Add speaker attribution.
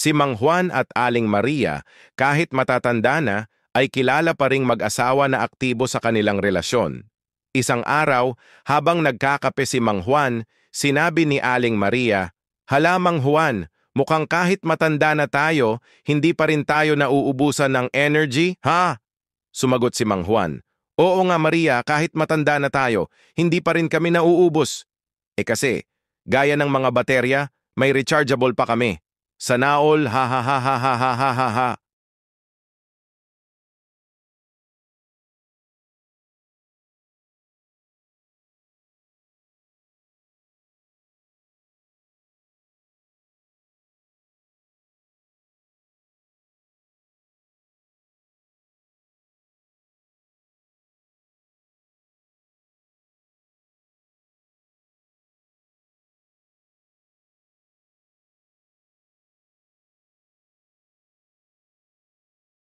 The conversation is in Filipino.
Speaker 1: Si Mang Juan at Aling Maria, kahit matatanda na, ay kilala pa ring mag-asawa na aktibo sa kanilang relasyon. Isang araw, habang nagkakape si Mang Juan, sinabi ni Aling Maria, "Hala Mang Juan, mukhang kahit matanda na tayo, hindi pa rin tayo nauubusan ng energy, ha?" Sumagot si Mang Juan, "Oo nga Maria, kahit matanda na tayo, hindi pa rin kami nauubos." Kasi, gaya ng mga baterya, may rechargeable pa kami. Sa naol, ha ha ha ha ha ha ha ha ha.